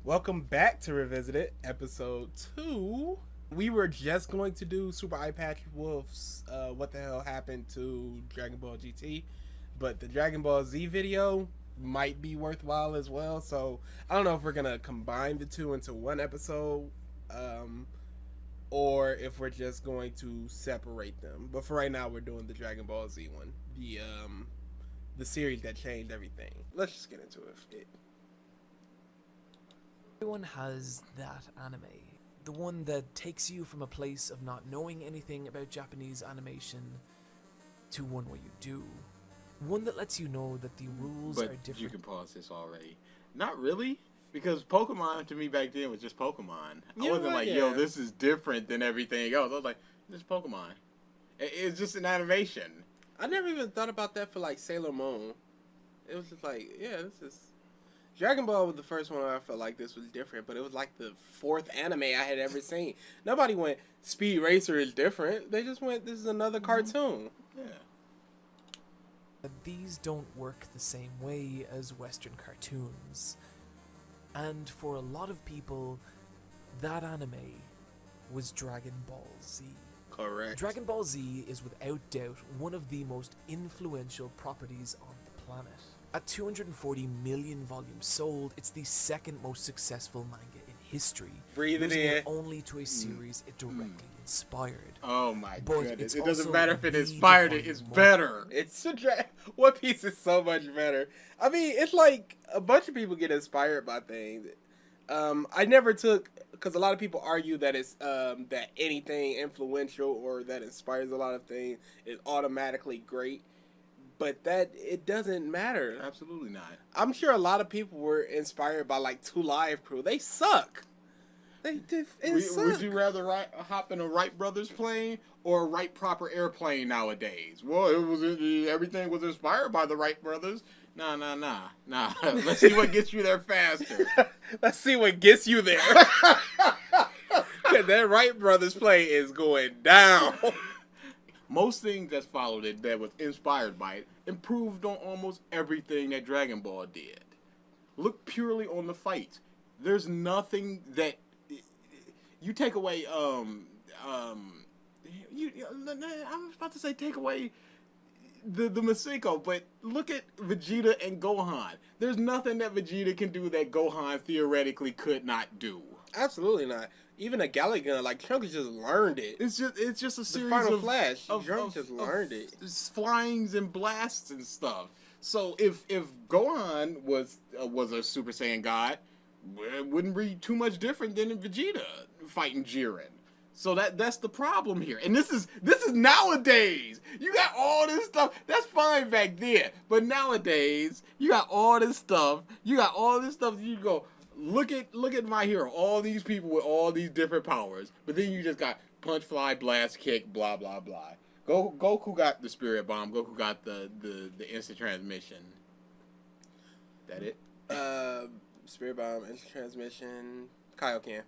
Welcome back to Revisited, episode 2. We were just going to do Super Eye Patch Wolf's What the Hell Happened to Dragon Ball GT, but the Dragon Ball Z video might be worthwhile as well, so I don't know if we're going to combine the two into one episode, or if we're just going to separate them. But for right now, we're doing the Dragon Ball Z one, the series that changed everything. Let's just get into it. Everyone has that anime. The one that takes you from a place of not knowing anything about Japanese animation to one where you do. One that lets you know that the rules are different. You can pause this already. Not really, because Pokemon to me back then was just Pokemon. I wasn't yo, this is different than everything else. I was like, this is Pokemon. It's just an animation. I never even thought about that for like Sailor Moon. It was just like, yeah, this is... Dragon Ball was the first one where I felt like this was different, but it was like the fourth anime I had ever seen. Nobody went, Speed Racer is different. They just went, this is another cartoon. Yeah. These don't work the same way as Western cartoons. And for a lot of people, that anime was Dragon Ball Z. Correct. Dragon Ball Z is without doubt one of the most influential properties on the planet. At 240 million volumes sold, it's the second most successful manga in history. Breathe it in. Only to a series it directly inspired. Oh my But goodness. it's It doesn't also matter if it inspired it, it's better. It's One Piece is so much better. I mean, it's like a bunch of people get inspired by things. I never took, because a lot of people argue that it's that anything influential or that inspires a lot of things is automatically great. But that, it doesn't matter. Absolutely not. I'm sure a lot of people were inspired by like Two Live Crew. They suck. Would you rather hop in a Wright Brothers plane or a Wright proper airplane nowadays? Well, everything was inspired by the Wright Brothers. Nah. Let's see what gets you there faster. Let's see what gets you there. That Wright Brothers plane is going down. Most things that followed it that was inspired by it improved on almost everything that Dragon Ball did. Look purely on the fights. There's nothing that you take away. I was about to say take away the Masiko, but look at Vegeta and Gohan. There's nothing that Vegeta can do that Gohan theoretically could not do. Absolutely not. Even a Galaga, like Trunks just learned it. It's just a series Final of Flash. Trunks just learned it. Flyings and blasts and stuff. So if Gohan was a Super Saiyan God, it wouldn't be too much different than Vegeta fighting Jiren. So that's the problem here. And this is nowadays. You got all this stuff. That's fine back then. But nowadays, you got all this stuff. You go, look at My Hero. All these people with all these different powers. But then you just got punch, fly, blast, kick, blah, blah, blah. Goku got the spirit bomb. Goku got the instant transmission. That it? Spirit bomb, instant transmission, Kaioken.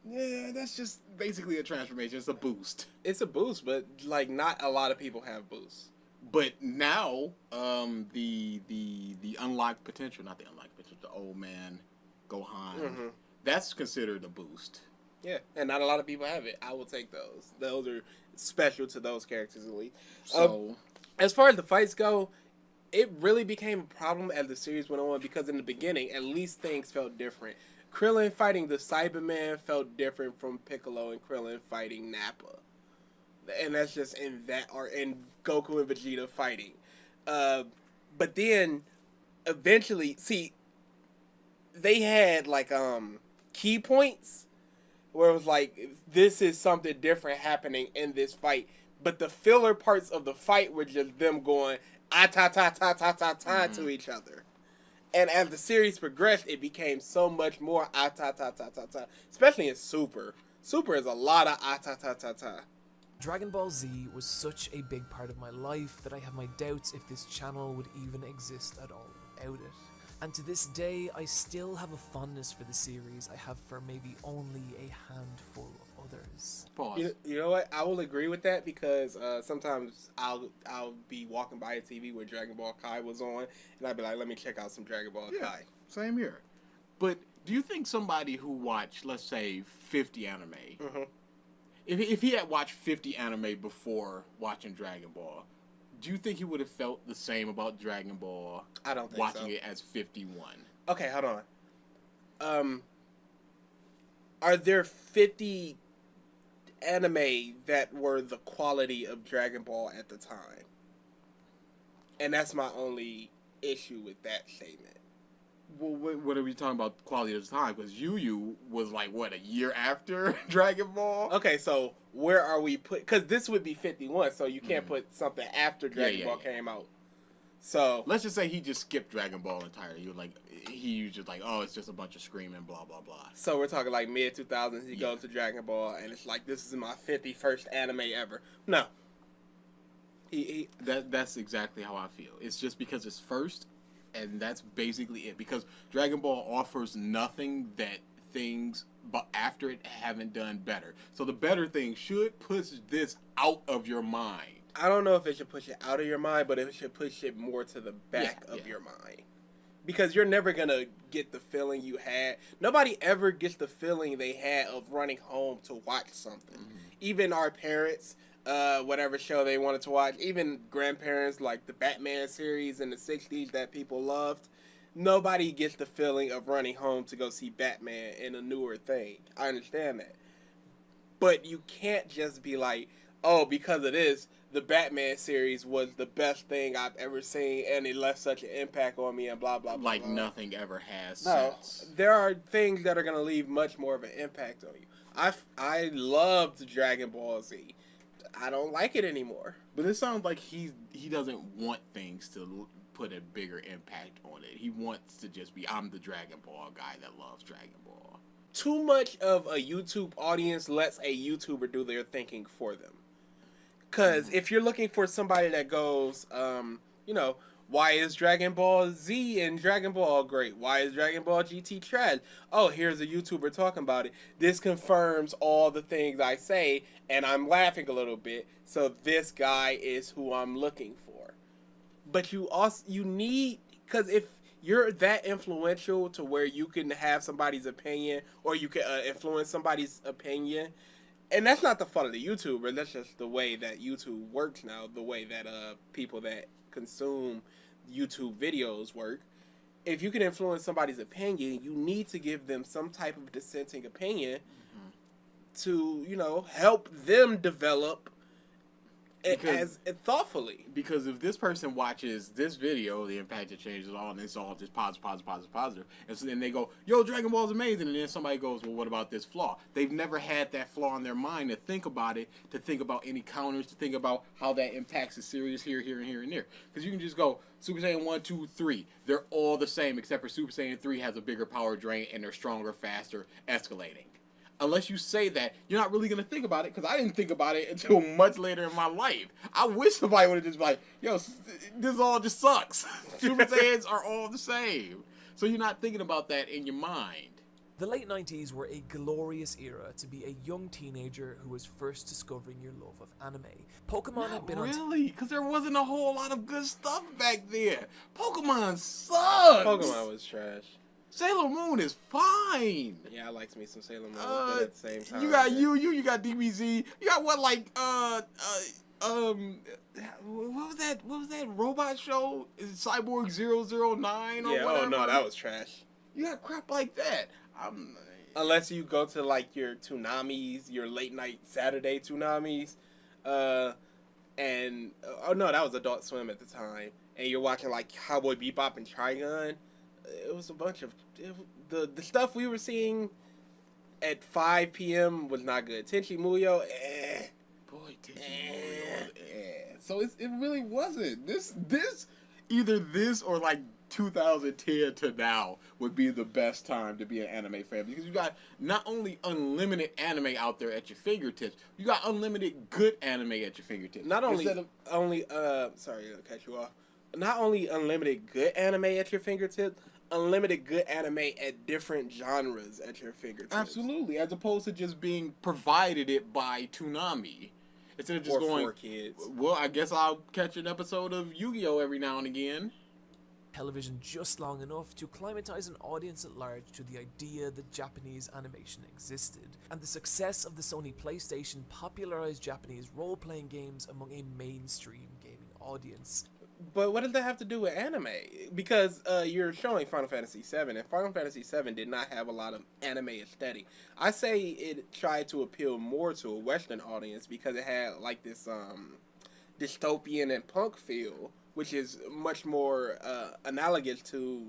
Yeah, that's just basically a transformation. It's a boost. It's a boost, but like not a lot of people have boosts. But now, the unlocked potential, not the unlocked potential, the old man Gohan, that's considered a boost. Yeah, and not a lot of people have it. I will take those. Those are special to those characters at least. So, as far as the fights go, it really became a problem as the series went on because in the beginning, at least things felt different. Krillin fighting the Cyberman felt different from Piccolo and Krillin fighting Nappa. And that's just in Goku and Vegeta fighting. But then, eventually, see, they had, like, key points where it was like, this is something different happening in this fight. But the filler parts of the fight were just them going, to each other. And as the series progressed, it became so much more especially in Super. Super is a lot of Dragon Ball Z was such a big part of my life that I have my doubts if this channel would even exist at all without it. And to this day, I still have a fondness for the series I have for maybe only a handful of others. Pause. You know what? I will agree with that because sometimes I'll be walking by a TV where Dragon Ball Kai was on, and I'd be like, let me check out some Dragon Ball Kai. Same here. But Do you think somebody who watched, let's say, 50 anime, Mm-hmm. if he had watched 50 anime before watching Dragon Ball, do you think he would have felt the same about Dragon Ball? I don't think watching so. it as 51. Okay, hold on. Are there 50 anime that were the quality of Dragon Ball at the time? And that's my only issue with that statement. Well, what are we talking about quality of the time? Because Yu Yu was like, what, a year after Dragon Ball? Okay, so where are we put? Because this would be 51, so you can't put something after Dragon Ball came out. So let's just say he just skipped Dragon Ball entirely. He was just like, oh, it's just a bunch of screaming, blah blah blah. So we're talking like mid 2000s. He goes to Dragon Ball, and it's like, this is my 51st anime ever. No. That's exactly how I feel. It's just because it's first, and that's basically it. Because Dragon Ball offers nothing that things but after it haven't done better. So the better thing should push this out of your mind. I don't know if it should push it out of your mind, but it should push it more to the back of your mind. Because you're never going to get the feeling you had. Nobody ever gets the feeling they had of running home to watch something. Mm-hmm. Even our parents, whatever show they wanted to watch, even grandparents, like the Batman series in the 60s that people loved, nobody gets the feeling of running home to go see Batman in a newer thing. I understand that. But you can't just be like, oh, because of this, the Batman series was the best thing I've ever seen, and it left such an impact on me, and blah, blah, blah. Like blah. nothing ever has No, since. there are things that are going to leave much more of an impact on you. I loved Dragon Ball Z. I don't like it anymore. But it sounds like he doesn't want things to put a bigger impact on it. He wants to just be, I'm the Dragon Ball guy that loves Dragon Ball. Too much of a YouTube audience lets a YouTuber do their thinking for them. Because if you're looking for somebody that goes, why is Dragon Ball Z and Dragon Ball great? Why is Dragon Ball GT trash? Oh, here's a YouTuber talking about it. This confirms all the things I say, and I'm laughing a little bit. So this guy is who I'm looking for. But you need, because if you're that influential to where you can have somebody's opinion, or you can influence somebody's opinion. And that's not the fault of the YouTuber. That's just the way that YouTube works now. The way that people that consume YouTube videos work. If you can influence somebody's opinion, you need to give them some type of dissenting opinion to, help them develop thoughtfully. Because if this person watches this video, the impact it changes all, and it's all just positive. And so then they go, yo, Dragon Ball is amazing. And then somebody goes, well, what about this flaw? They've never had that flaw in their mind to think about it, to think about any counters, to think about how that impacts the series here, and there. Because you can just go, Super Saiyan 1, 2, 3. They're all the same, except for Super Saiyan 3 has a bigger power drain, and they're stronger, faster, escalating. Unless you say that, you're not really going to think about it, because I didn't think about it until much later in my life. I wish somebody would have just been like, yo, this all just sucks. Super Saiyans are all the same. So you're not thinking about that in your mind. The late 90s were a glorious era to be a young teenager who was first discovering your love of anime. Pokemon had been really, because there wasn't a whole lot of good stuff back then. Pokemon sucks. Pokemon was trash. Sailor Moon is fine. Yeah, I liked me some Sailor Moon, but at the same time, you got Yu, you got DBZ, you got what, like what was that robot show? Is it Cyborg 009 or yeah, whatever? oh no, that was trash. You got crap like that. Unless you go to like your Tsunamis, your late night Saturday Tsunamis, and oh no, that was Adult Swim at the time, and you're watching like Cowboy Bebop and Trigun. It was a bunch of the stuff we were seeing at 5 p.m. was not good. Tenchi Muyo, Boy, Tenchi Muyo, So it really wasn't. This either this or like 2010 to now would be the best time to be an anime fan, because you got not only unlimited anime out there at your fingertips, you got unlimited good anime at your fingertips. Not only sorry to cut you off. Not only unlimited good anime at your fingertips, unlimited good anime at different genres at your fingertips. Absolutely, as opposed to just being provided it by Toonami. Instead of just going, 4Kids. Well, I guess I'll catch an episode of Yu-Gi-Oh! Every now and again. television just long enough to climatize an audience at large to the idea that Japanese animation existed, and the success of the Sony PlayStation popularized Japanese role-playing games among a mainstream gaming audience. But what does that have to do with anime? Because you're showing Final Fantasy VII, and Final Fantasy VII did not have a lot of anime aesthetic. I say it tried to appeal more to a Western audience because it had like this dystopian and punk feel, which is much more analogous to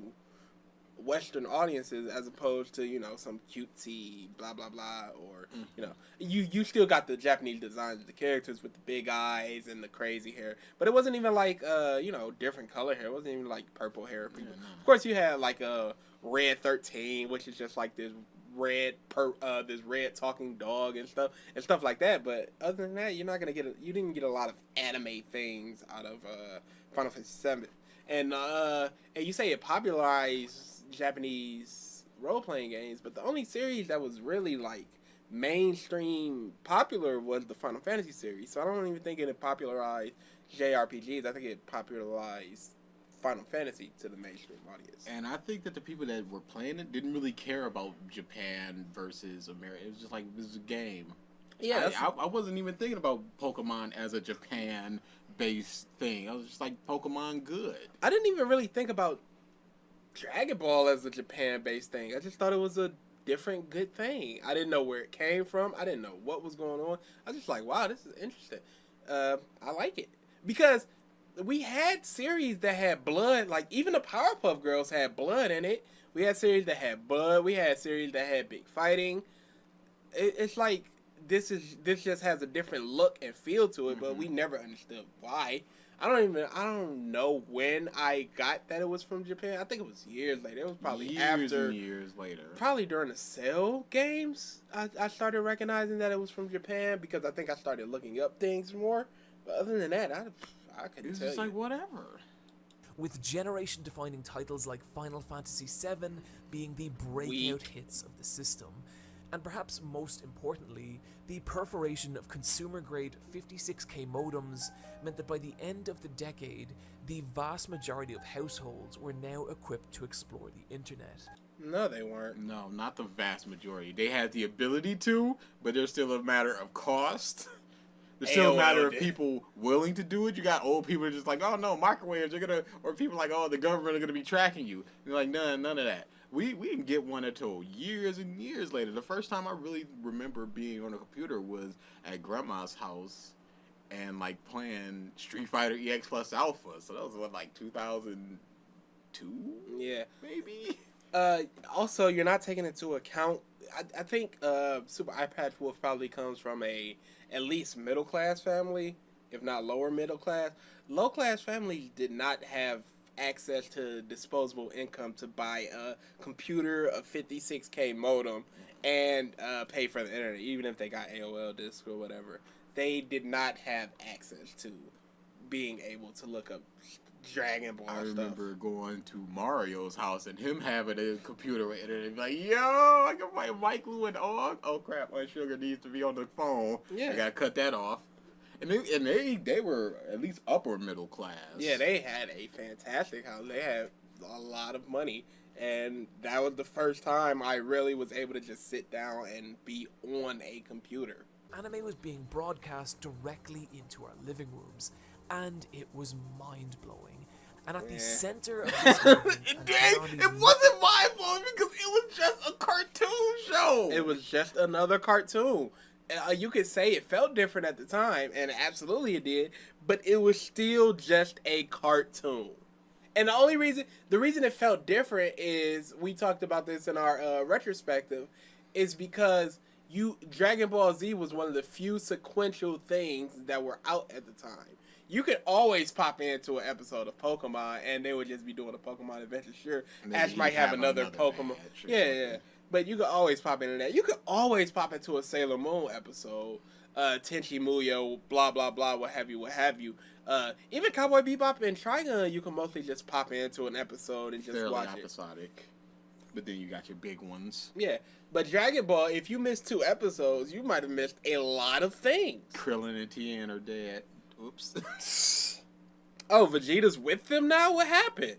Western audiences as opposed to, you know, some cutesy blah blah blah, or you know, you still got the Japanese designs of the characters with the big eyes and the crazy hair, but it wasn't even like you know, different color hair. It wasn't even like purple hair people. Yeah, no. Of course you had like a Red 13, which is just like this red talking dog and stuff like that, but other than that, you're not gonna get you didn't get a lot of anime things out of Final Fantasy VII. And you say it popularized Japanese role-playing games, but the only series that was really like mainstream popular was the Final Fantasy series. So I don't even think it popularized JRPGs. I think it popularized Final Fantasy to the mainstream audience. And I think that the people that were playing it didn't really care about Japan versus America. It was just like, this is a game. Yeah, I wasn't even thinking about Pokemon as a Japan-based thing. I was just like, Pokemon good. I didn't even really think about Dragon Ball as a Japan-based thing. I just thought it was a different good thing. I didn't know where it came from. I didn't know what was going on. I was just like, wow, this is interesting. I like it. Because we had series that had blood. Like, even the Powerpuff Girls had blood in it. We had series that had blood. We had series that had big fighting. It's like, this just has a different look and feel to it, but we never understood why. I don't know when I got that it was from Japan. I think it was years later. It was probably years later. Probably during the Cell games, I started recognizing that it was from Japan because I think I started looking up things more. But other than that, I couldn't it's tell just you. Like, whatever. With generation-defining titles like Final Fantasy VII being the breakout hits of the system, and perhaps most importantly, the perforation of consumer-grade 56K modems meant that by the end of the decade, the vast majority of households were now equipped to explore the internet. No, they weren't. No, not the vast majority. They had the ability to, but there's still a matter of cost. There's still a matter of people willing to do it. You got old people just like, oh no, microwaves are gonna, or people like, oh, the government are gonna be tracking you. And you're like, none of that. We didn't get one until years and years later. The first time I really remember being on a computer was at grandma's house and like playing Street Fighter EX Plus Alpha. So that was what, like 2002? Yeah. Maybe? Also, you're not taking into account, I think Super Eye Patch Wolf probably comes from at least middle class family, if not lower middle class. Low class families did not have access to disposable income to buy a computer, a 56K modem, and pay for the internet, even if they got AOL disc or whatever. They did not have access to being able to look up Dragon Ball stuff. I remember going to Mario's house and him having a computer with internet. Like, yo, I can play Michael and Og. Oh crap, my sugar needs to be on the phone. Yeah, I gotta cut that off. And they were at least upper middle class. Yeah, they had a fantastic house. They had a lot of money. And that was the first time I really was able to just sit down and be on a computer. Anime was being broadcast directly into our living rooms, and it was mind-blowing. And at the center of this movement, it wasn't mind-blowing because it was just a cartoon show. It was just another cartoon. You could say it felt different at the time, and absolutely it did, but it was still just a cartoon. And the reason it felt different is, we talked about this in our retrospective, is because Dragon Ball Z was one of the few sequential things that were out at the time. You could always pop into an episode of Pokemon, and they would just be doing a Pokemon adventure. Sure, Ash might have another Pokemon. Yeah. But you could always pop into that. You could always pop into a Sailor Moon episode, Tenchi Muyo, blah, blah, blah, what have you. Even Cowboy Bebop and Trigun, you can mostly just pop into an episode and just watch it. Episodic. But then you got your big ones. Yeah. But Dragon Ball, if you missed 2 episodes, you might have missed a lot of things. Krillin and Tien are dead. Oops. Oh, Vegeta's with them now? What happened?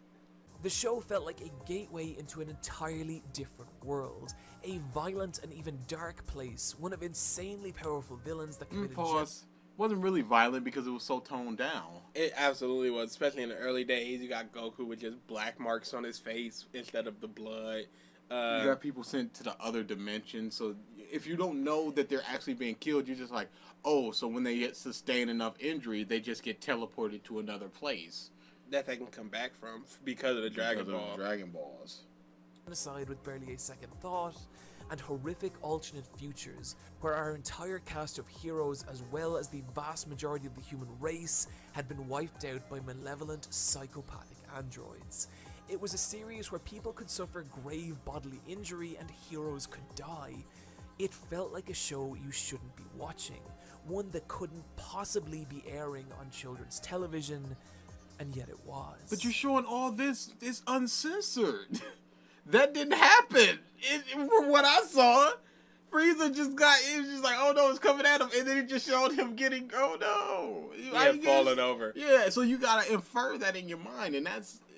The show felt like a gateway into an entirely different world, a violent and even dark place, one of insanely powerful villains that committed Pause. Wasn't really violent because it was so toned down. It absolutely was, especially in the early days. You got Goku with just black marks on his face instead of the blood. You got people sent to the other dimension, so if you don't know that they're actually being killed, you're just like, oh, so when they get sustained enough injury, they just get teleported to another place. That they can come back from because of the Dragon Ball. Dragon Balls. Genocide with barely a second thought, and horrific alternate futures where our entire cast of heroes, as well as the vast majority of the human race, had been wiped out by malevolent psychopathic androids. It was a series where people could suffer grave bodily injury and heroes could die. It felt like a show you shouldn't be watching, one that couldn't possibly be airing on children's television, and yet it was. But you're showing all this uncensored. That didn't happen. From what I saw, Frieza just got, it was just like, oh no, it's coming at him. And then it just showed him getting, oh no. Yeah, falling over. Yeah, so you gotta infer that in your mind. And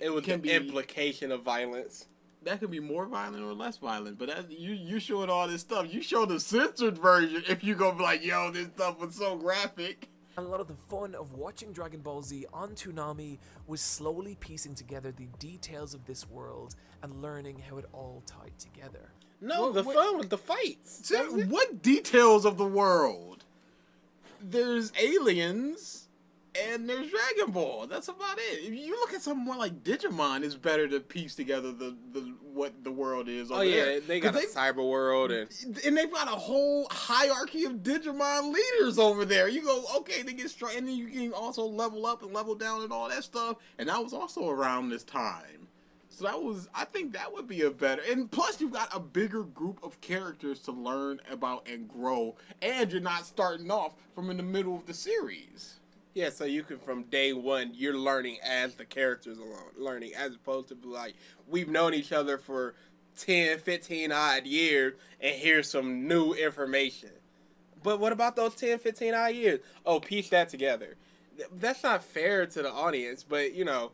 it was the implication of violence. That could be more violent or less violent. But you're showing all this stuff. You show the censored version if you go be like, yo, this stuff was so graphic. And a lot of the fun of watching Dragon Ball Z on Toonami was slowly piecing together the details of this world and learning how it all tied together. No, the fun was the fights. What details of the world? There's aliens and there's Dragon Ball. That's about it. If you look at something more like Digimon, it's better to piece together the what the world is. Oh yeah, they got a cyber world and they've got a whole hierarchy of Digimon leaders over there. You go, okay, they get strong, and then you can also level up and level down and all that stuff. And that was also around this time. So I think that would be a better, and plus you've got a bigger group of characters to learn about and grow, and you're not starting off from in the middle of the series. Yeah, so you can, from day one, you're learning as the characters are learning, as opposed to like, we've known each other for 10, 15 odd years, and here's some new information. But what about those 10, 15 odd years? Oh, piece that together. That's not fair to the audience, but, you know,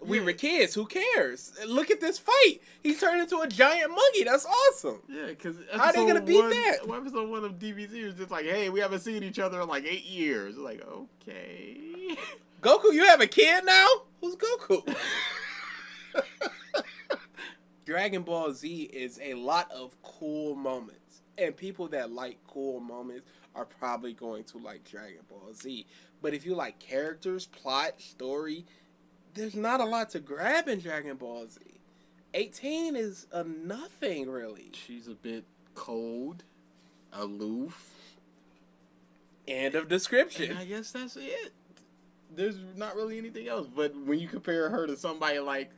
we were kids. Who cares? Look at this fight. He turned into a giant monkey. That's awesome. Yeah, because how are they gonna beat that? Episode 1 of DBZ was just like, hey, we haven't seen each other in like 8 years. Like, okay. Goku, you have a kid now? Who's Goku? Dragon Ball Z is a lot of cool moments, and people that like cool moments are probably going to like Dragon Ball Z. But if you like characters, plot, story, there's not a lot to grab in Dragon Ball Z. 18 is a nothing, really. She's a bit cold, aloof. End of description. And I guess that's it. There's not really anything else. But when you compare her to somebody like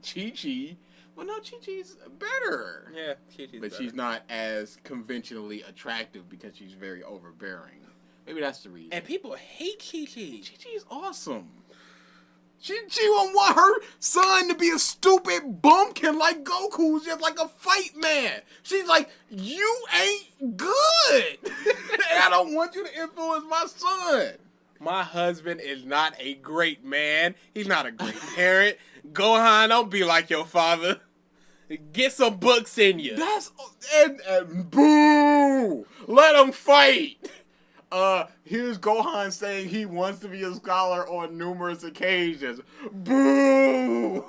Chi-Chi, well, no, Chi-Chi's better. Yeah, Chi-Chi's better. But she's not as conventionally attractive because she's very overbearing. Maybe that's the reason. And people hate Chi-Chi. Chi-Chi is awesome. She won't want her son to be a stupid bumpkin like Goku, who's just like a fight man. She's like, you ain't good. And I don't want you to influence my son. My husband is not a great man. He's not a great parent. Gohan, don't be like your father. Get some books in you. And boo! Let him fight. Here's Gohan saying he wants to be a scholar on numerous occasions. Boo!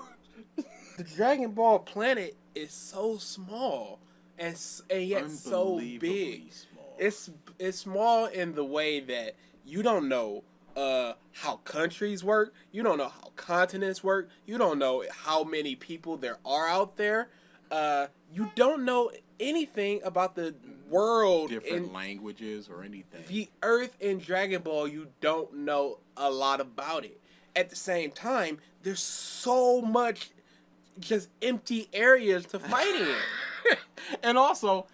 The Dragon Ball planet is so small and yet so big. Small. It's small in the way that you don't know how countries work. You don't know how continents work. You don't know how many people there are out there. You don't know anything about the world, different languages or anything. The Earth in Dragon Ball, you don't know a lot about it. At the same time, there's so much just empty areas to fight in. And also,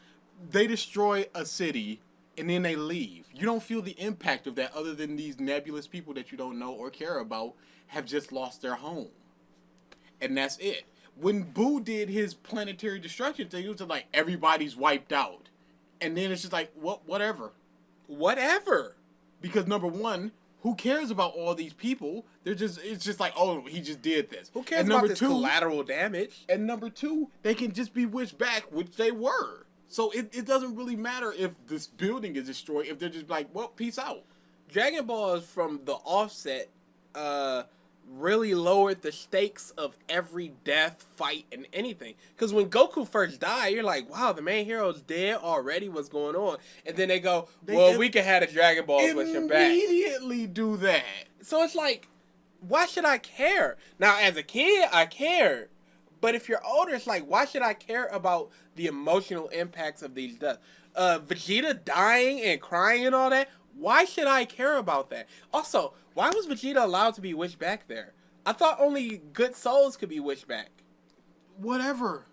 they destroy a city and then they leave. You don't feel the impact of that other than these nebulous people that you don't know or care about have just lost their home. And that's it. When Buu did his planetary destruction thing, it was like everybody's wiped out. And then it's just like, whatever. Whatever. Because number one, who cares about all these people? It's just like, oh, he just did this. Who cares and about number this two, collateral damage? And number two, they can just be wished back, which they were. So it doesn't really matter if this building is destroyed, if they're just like, well, peace out. Dragon Balls from the offset really lowered the stakes of every death, fight, and anything. Because when Goku first died, you're like, wow, the main hero's dead already, what's going on? And then they go, well, we can have the Dragon Balls push him back. Immediately do that. So it's like, why should I care? Now, as a kid, I cared. But if you're older, it's like, why should I care about the emotional impacts of these deaths? Vegeta dying and crying and all that, why should I care about that? Also, why was Vegeta allowed to be wished back there? I thought only good souls could be wished back. Whatever.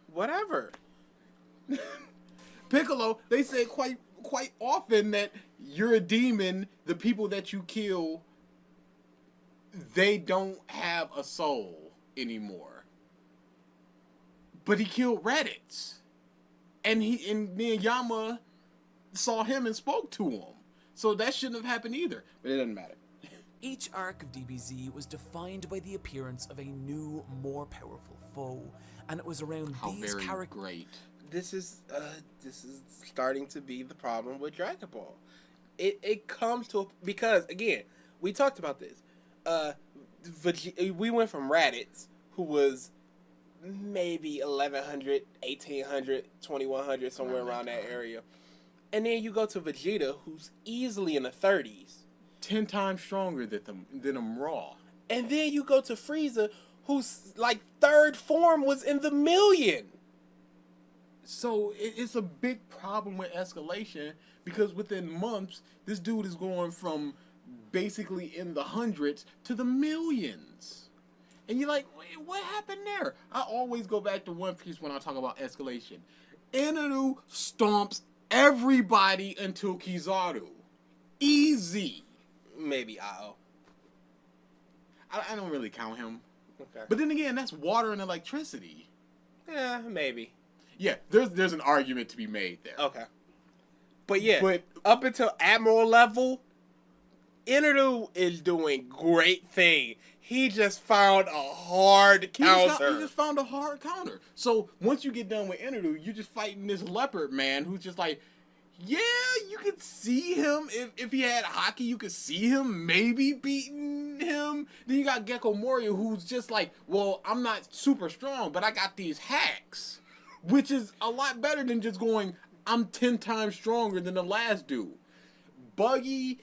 Piccolo, they say quite often that you're a demon. The people that you kill, they don't have a soul anymore. But he killed Raditz. And me and Yama saw him and spoke to him. So that shouldn't have happened either. But it doesn't matter. Each arc of DBZ was defined by the appearance of a new, more powerful foe, and it was around these characters. Great. This is starting to be the problem with Dragon Ball. It comes to because again, we talked about this. We went from Raditz, who was maybe 1100, 1800, 2100, somewhere around that area. And then you go to Vegeta, who's easily in the 30s. 10 times stronger than them raw. And then you go to Frieza, whose like third form was in the million. So it's a big problem with Escalation because within months, this dude is going from basically in the hundreds to the millions. And you're like, wait, what happened there? I always go back to One Piece when I talk about Escalation. Enelu stomps everybody until Kizaru. Easy. Maybe Ao. I don't really count him. Okay. But then again, that's water and electricity. Yeah, maybe. Yeah, there's an argument to be made there. Okay. But yeah, up until Admiral level, Enelu is doing great thing. He just found a hard counter. He just found a hard counter. So once you get done with Enelu, you're just fighting this leopard man who's just like, yeah, you could see him. If he had hockey, you could see him maybe beating him. Then you got Gecko Moria, who's just like, well, I'm not super strong, but I got these hacks. Which is a lot better than just going, I'm 10 times stronger than the last dude. Buggy,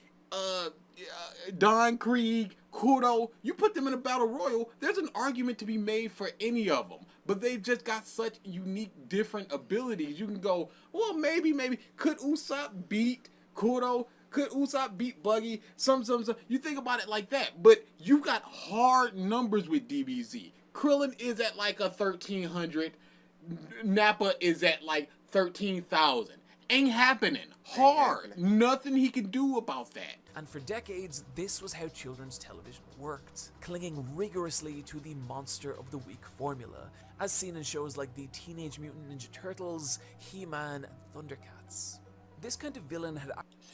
Don Krieg, Kuro, you put them in a battle royal, there's an argument to be made for any of them. But they've just got such unique, different abilities. You can go, well, maybe. Could Usopp beat Kuro? Could Usopp beat Buggy? Some. You think about it like that. But you got hard numbers with DBZ. Krillin is at like a 1300. Nappa is at like 13,000. Ain't happening. Hard. Nothing he can do about that. And for decades, this was how children's television worked, clinging rigorously to the monster of the week formula, as seen in shows like the Teenage Mutant Ninja Turtles, He-Man, and Thundercats. This kind of villain had...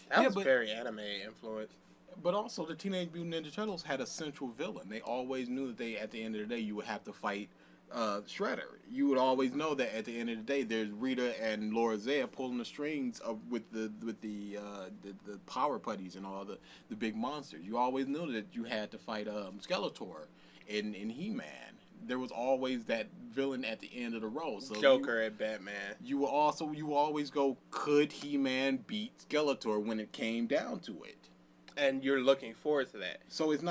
That was very anime influenced. But also, the Teenage Mutant Ninja Turtles had a central villain. They always knew that at the end of the day, you would have to fight Shredder. You would always know that at the end of the day, there's Rita and Laura Zaya pulling the strings with the power putties and all the big monsters. You always knew that you had to fight Skeletor in He-Man. There was always that villain at the end of the road. So Joker and Batman. You always go, could He-Man beat Skeletor when it came down to it? And you're looking forward to that. So it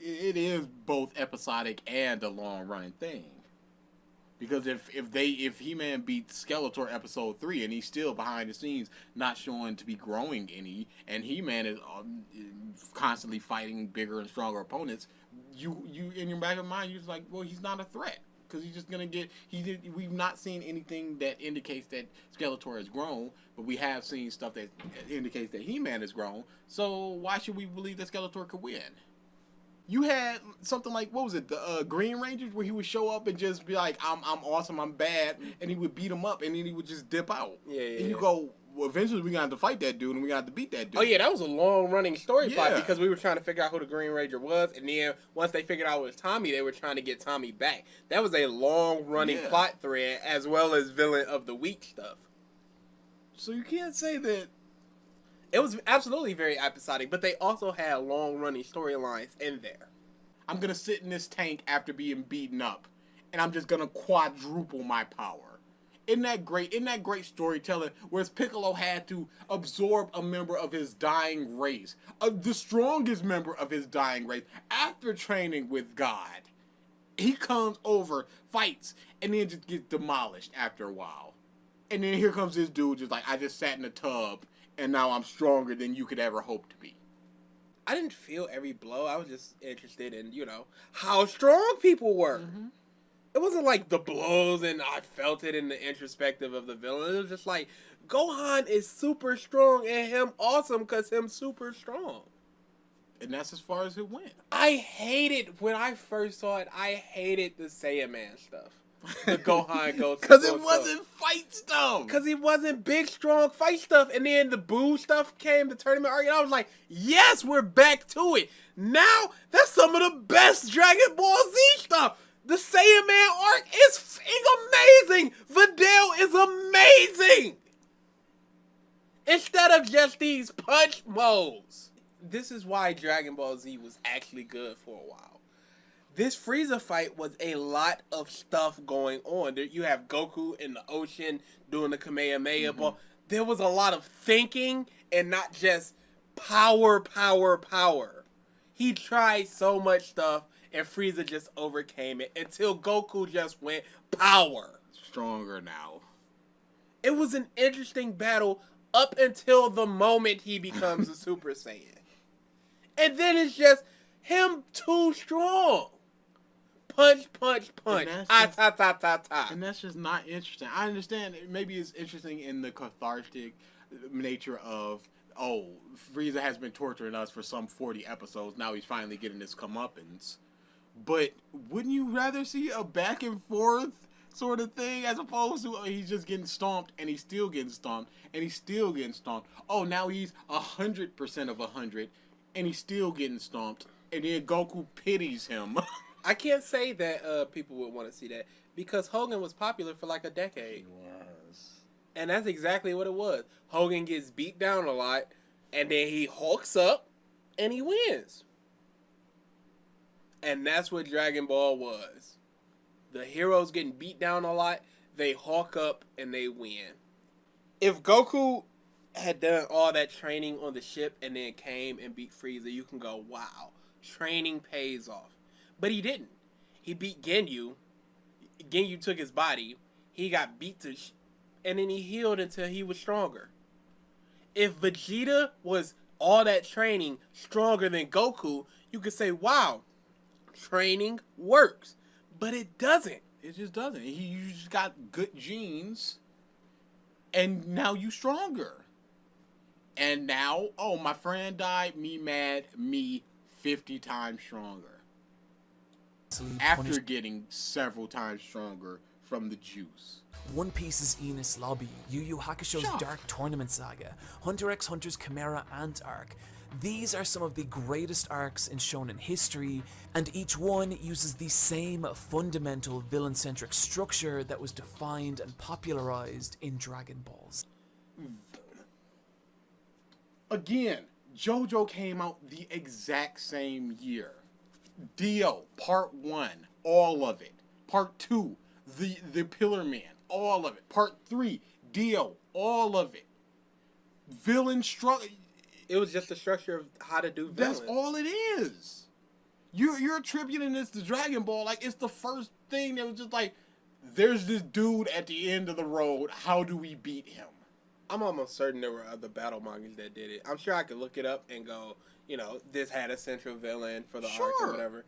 is both episodic and a long running thing. Because if He-Man beats Skeletor episode 3 and he's still behind the scenes not showing to be growing any, and He-Man is constantly fighting bigger and stronger opponents, you in your back of your mind you're just like, well, he's not a threat because he's just gonna get. We've not seen anything that indicates that Skeletor has grown, but we have seen stuff that indicates that He-Man has grown. So why should we believe that Skeletor could win? You had something like, what was it, the Green Rangers, where he would show up and just be like, I'm awesome, I'm bad, and he would beat him up, and then he would just dip out. Yeah. And you go, eventually we got to fight that dude and we got to beat that dude. Oh yeah, that was a long running story plot Yeah. because we were trying to figure out who the Green Ranger was, and then once they figured out it was Tommy, they were trying to get Tommy back. That was a long running plot thread as well as villain of the week stuff. So you can't say that. It was absolutely very episodic, but they also had long running storylines in there. I'm gonna sit in this tank after being beaten up, and I'm just gonna quadruple my power. Isn't that great? Isn't that great storytelling? Whereas Piccolo had to absorb a member of his dying race, the strongest member of his dying race, after training with God. He comes over, fights, and then just gets demolished after a while. And then here comes this dude just like, I just sat in a tub, and now I'm stronger than you could ever hope to be. I didn't feel every blow. I was just interested in, how strong people were. Mm-hmm. It wasn't like the blows and I felt it in the introspective of the villain. It was just like, Gohan is super strong and him awesome because him super strong. And that's as far as it went. I hated, when I first saw it, I hated the Saiyaman stuff. The Gohan goes because it wasn't fight stuff. Because it wasn't big, strong fight stuff. And then the Buu stuff came, the tournament arc, and I was like, yes, we're back to it. Now, that's some of the best Dragon Ball Z stuff. The Saiyaman arc is amazing. Videl is amazing. Instead of just these punch modes. This is why Dragon Ball Z was actually good for a while. This Frieza fight was a lot of stuff going on. You have Goku in the ocean doing the Kamehameha ball. There was a lot of thinking and not just power. He tried so much stuff and Frieza just overcame it until Goku just went power. Stronger now. It was an interesting battle up until the moment he becomes a Super Saiyan. And then it's just him too strong. Punch. And that's just not interesting. I understand maybe it's interesting in the cathartic nature of, Frieza has been torturing us for some 40 episodes. Now he's finally getting his comeuppance. But wouldn't you rather see a back and forth sort of thing as opposed to he's just getting stomped and he's still getting stomped and he's still getting stomped? Oh, now he's 100% of 100 and he's still getting stomped. And then Goku pities him. I can't say that people would want to see that because Hogan was popular for like a decade. He was. And that's exactly what it was. Hogan gets beat down a lot and then he hulks up and he wins. And that's what Dragon Ball was. The heroes getting beat down a lot, they hulk up and they win. If Goku had done all that training on the ship and then came and beat Frieza, you can go, wow, training pays off. But he didn't. He beat Ginyu. Ginyu took his body. He got beat to and then he healed until he was stronger. If Vegeta was all that training stronger than Goku, you could say, wow, training works. But it doesn't. It just doesn't. You just got good genes, and now you stronger. And now, my friend died, me mad, me 50 times stronger. After getting several times stronger from the juice. One Piece's Enos Lobby, Yu Yu Hakusho's Dark Tournament Saga, Hunter x Hunter's Chimera Ant arc. These are some of the greatest arcs in shonen history, and each one uses the same fundamental villain-centric structure that was defined and popularized in Dragon Balls. Again, JoJo came out the exact same year. Dio, Part 1, all of it. Part 2, the Pillar Man, all of it. Part 3, Dio, all of it. Villain structure. It was just the structure of how to do villains. That's all it is. You're attributing this to Dragon Ball like it's the first thing that was just like, there's this dude at the end of the road. How do we beat him? I'm almost certain there were other battle mangas that did it. I'm sure I could look it up and go, this had a central villain for the arc or whatever.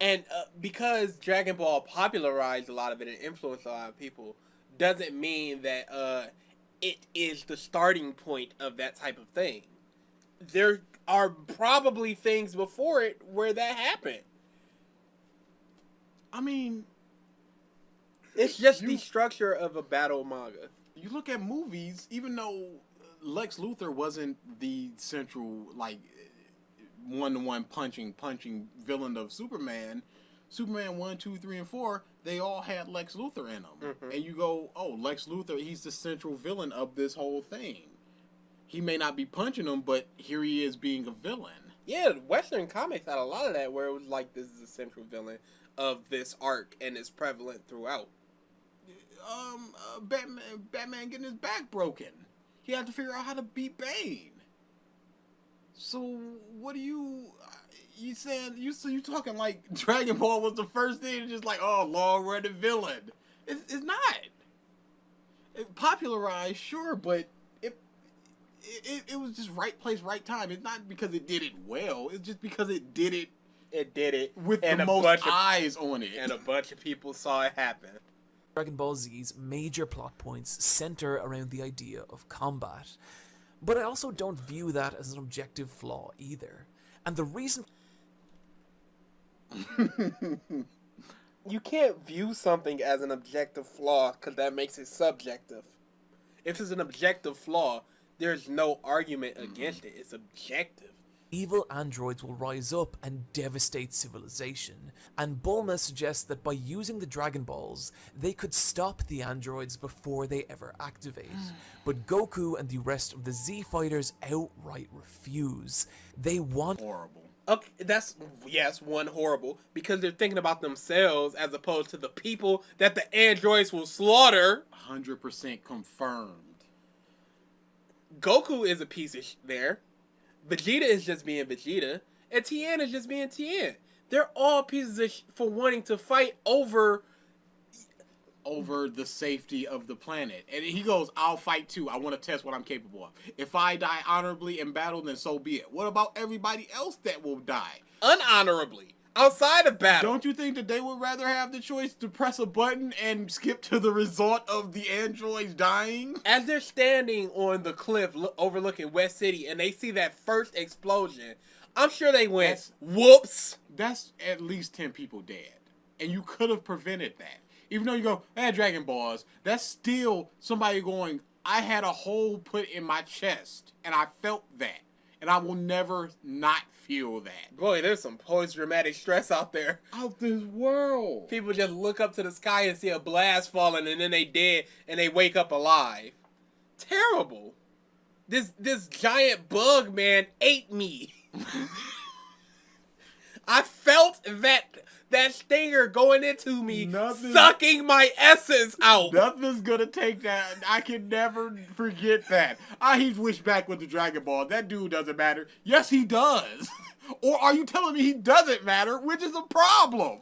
And because Dragon Ball popularized a lot of it and influenced a lot of people, doesn't mean that it is the starting point of that type of thing. There are probably things before it where that happened. I mean, It's just the structure of a battle manga. You look at movies, even though Lex Luthor wasn't the central, like, one-to-one punching villain of Superman. Superman 1, 2, 3, and 4, they all had Lex Luthor in them. Mm-hmm. And you go, oh, Lex Luthor, he's the central villain of this whole thing. He may not be punching them, but here he is being a villain. Yeah, Western comics had a lot of that where it was like, this is the central villain of this arc, and it's prevalent throughout. Batman getting his back broken. He had to figure out how to beat Bane. So what do you said you talking like Dragon Ball was the first thing, just like, oh, long running villain. It's not. It popularized, sure, but it was just right place, right time. It's not because it did it well. It's just because it did it. It did it with the most eyes on it, and a bunch of people saw it happen. Dragon Ball Z's major plot points center around the idea of combat, but I also don't view that as an objective flaw either. And the reason you can't view something as an objective flaw because that makes it subjective. If it's an objective flaw, there's no argument against it. It's objective. Evil androids will rise up and devastate civilization, and Bulma suggests that by using the Dragon Balls, they could stop the androids before they ever activate. But Goku and the rest of the Z fighters outright refuse. They want... Horrible. Okay, that's, yes, one, horrible, because they're thinking about themselves as opposed to the people that the androids will slaughter. 100% confirmed. Goku is a piece of there. Vegeta is just being Vegeta, and Tien is just being Tien. They're all pieces of for wanting to fight over the safety of the planet. And he goes, I'll fight too. I want to test what I'm capable of. If I die honorably in battle, then so be it. What about everybody else that will die? Unhonorably. Outside of battle. Don't you think that they would rather have the choice to press a button and skip to the result of the androids dying? As they're standing on the cliff overlooking West City and they see that first explosion, I'm sure they went, whoops. That's at least 10 people dead. And you could have prevented that. Even though you go, Dragon Balls, that's still somebody going, I had a hole put in my chest and I felt that. And I will never not feel that. Boy, there's some post-traumatic stress out there. Out this world. People just look up to the sky and see a blast falling and then they dead and they wake up alive. Terrible. This giant bug, man, ate me. I felt that stinger going into me, sucking my essence out. Nothing's gonna take that. I can never forget that. I wish back with the Dragon Ball. That dude doesn't matter. Yes, he does. Or are you telling me he doesn't matter, which is a problem?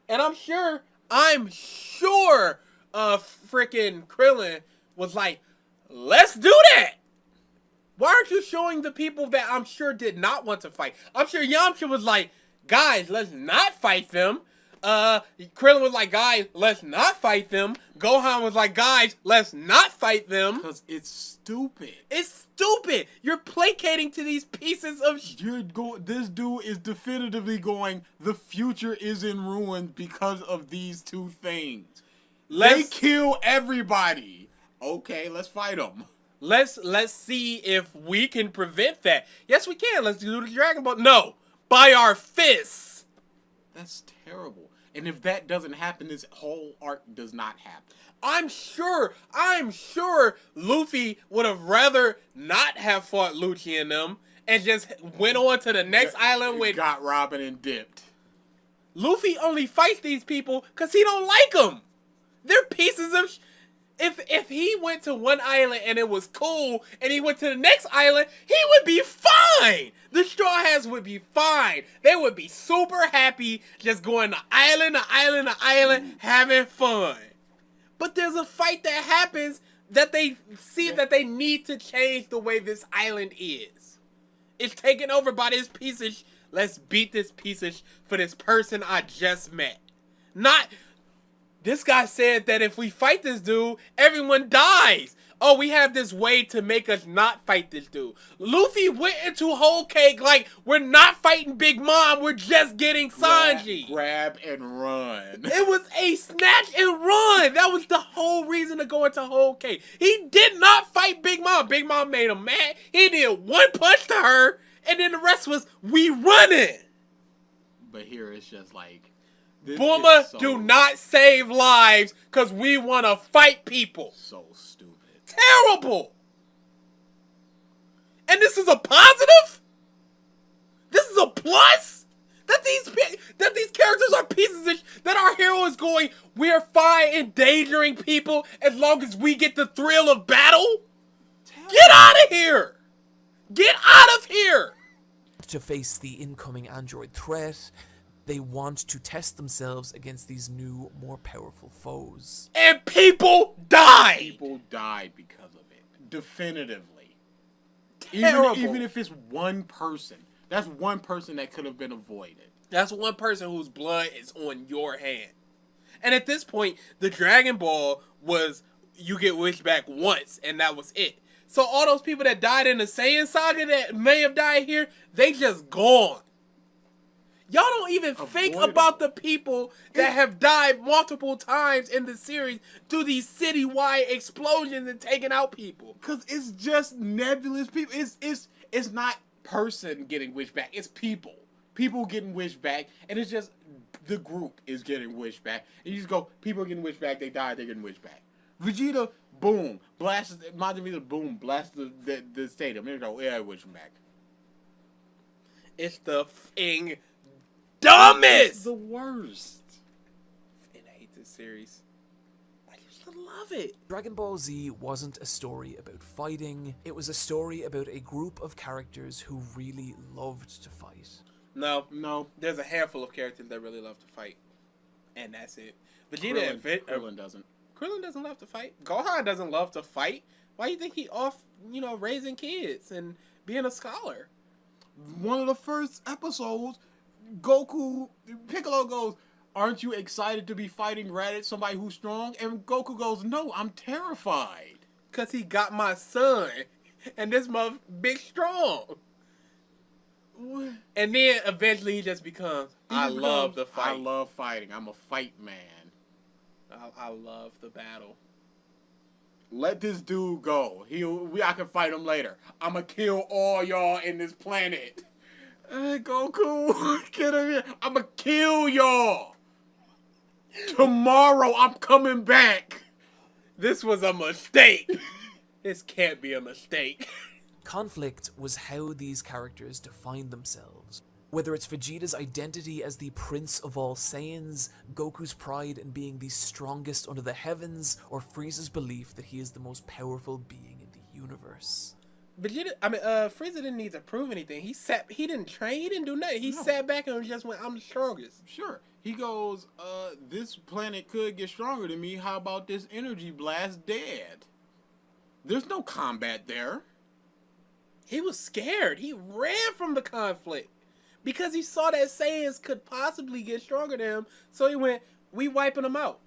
And I'm sure freaking Krillin was like, let's do that. Why aren't you showing the people that I'm sure did not want to fight? I'm sure Yamcha was like, guys, let's not fight them. Krillin was like, guys, let's not fight them. Gohan was like, guys, let's not fight them. Because it's stupid. It's stupid. You're placating to these pieces of this dude is definitively going, the future is in ruins because of these two things. They kill everybody. Okay, let's fight them. Let's see if we can prevent that. Yes, we can. Let's do the Dragon Ball. No. By our fists. That's terrible. And if that doesn't happen, this whole arc does not happen. I'm sure Luffy would have rather not have fought Lucci and them and just went on to the next island with... Got Robin and dipped. Luffy only fights these people because he don't like them. They're pieces of... If he went to one island and it was cool, and he went to the next island, he would be fine. The Straw Hats would be fine. They would be super happy just going to island to island to island, having fun. But there's a fight that happens that they see that they need to change the way this island is. It's taken over by this piece of... Let's beat this piece of... for this person I just met. Not... This guy said that if we fight this dude, everyone dies. Oh, we have this way to make us not fight this dude. Luffy went into Whole Cake like, we're not fighting Big Mom, we're just getting Sanji. Grab and run. It was a snatch and run. That was the whole reason to go into Whole Cake. He did not fight Big Mom. Big Mom made him mad. He did one punch to her, and then the rest was, we running. But here it's just like, Bulma, do not save lives because we want to fight people. So stupid. Terrible. And this is a positive? This is a plus? That these characters are pieces of that our hero is going, we're fine endangering people as long as we get the thrill of battle? Get out of here. Get out of here. To face the incoming android threat, they want to test themselves against these new, more powerful foes. And people died! People died because of it. Definitively. Terrible. Even if it's one person. That's one person that could have been avoided. That's one person whose blood is on your hand. And at this point, the Dragon Ball was, you get wished back once, and that was it. So all those people that died in the Saiyan Saga that may have died here, they just gone. Y'all don't even think about the people that have died multiple times in the series through these citywide explosions and taking out people. Because it's just nebulous people. It's not person getting wished back. It's people. People getting wished back. And it's just the group is getting wished back. And you just go, people are getting wished back. They died. They're getting wished back. Vegeta, boom. Blasts, Majin Vegeta, boom. Blasts the stadium. And you go, yeah, I wish him back. It's the thing. Dumbest! It's the worst. And I hate this series. I used to love it. Dragon Ball Z wasn't a story about fighting, it was a story about a group of characters who really loved to fight. No. There's a handful of characters that really love to fight. And that's it. Vegeta and Krillin doesn't. Krillin doesn't love to fight. Gohan doesn't love to fight. Why do you think he off, raising kids and being a scholar? One of the first episodes, Piccolo goes, aren't you excited to be fighting Raditz, somebody who's strong? And Goku goes, no, I'm terrified. Because he got my son. And this mother big strong. What? And then eventually he just becomes, I love the fight. I love fighting. I'm a fight man. I love the battle. Let this dude go. I can fight him later. I'm going to kill all y'all in this planet. Goku, get him here. I'm going to kill y'all. Tomorrow I'm coming back. This was a mistake. This can't be a mistake. Conflict was how these characters defined themselves. Whether it's Vegeta's identity as the prince of all Saiyans, Goku's pride in being the strongest under the heavens, or Frieza's belief that he is the most powerful being in the universe. Frieza didn't need to prove anything. He didn't train, he didn't do nothing. He sat back and just went, I'm the strongest. Sure. He goes, this planet could get stronger than me. How about this energy blast dead? There's no combat there. He was scared. He ran from the conflict. Because he saw that Saiyans could possibly get stronger than him. So he went, we wiping them out.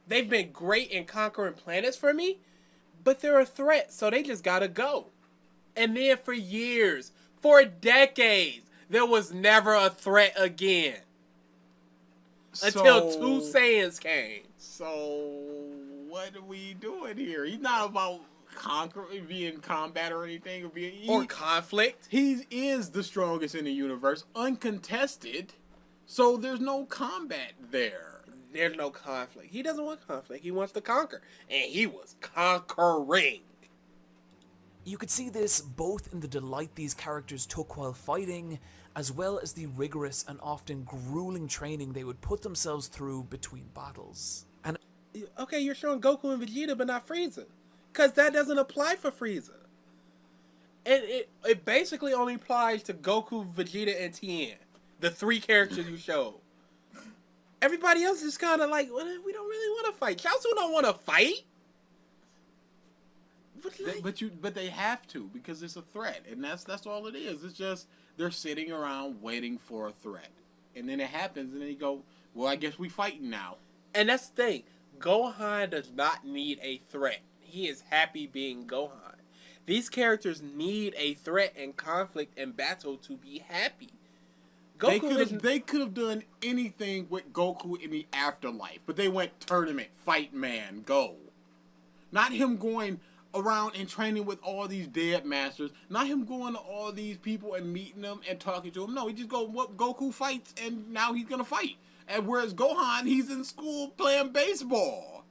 They've been great in conquering planets for me. But they're a threat, so they just gotta go. And then for years, for decades, there was never a threat again. Until two Saiyans came. So, what are we doing here? He's not about being in combat or anything. Or conflict. He is the strongest in the universe, uncontested. So there's no combat there. There's no conflict. He doesn't want conflict. He wants to conquer. And he was conquering. You could see this both in the delight these characters took while fighting, as well as the rigorous and often grueling training they would put themselves through between battles. And okay, you're showing Goku and Vegeta, but not Frieza. Because that doesn't apply for Frieza. And it basically only applies to Goku, Vegeta, and Tien. The three characters you showed. Everybody else is kind of like, well, we don't really want to fight. Chaozu don't want to fight. But they have to, because it's a threat, and that's all it is. It's just they're sitting around waiting for a threat, and then it happens, and then you go, well, I guess we fighting now. And that's the thing. Gohan does not need a threat. He is happy being Gohan. These characters need a threat and conflict and battle to be happy. They could have done anything with Goku in the afterlife, but they went tournament, fight man, go. Not him going around and training with all these dead masters. Not him going to all these people and meeting them and talking to them. No, he just Goku fights and now he's gonna fight. And whereas Gohan, he's in school playing baseball.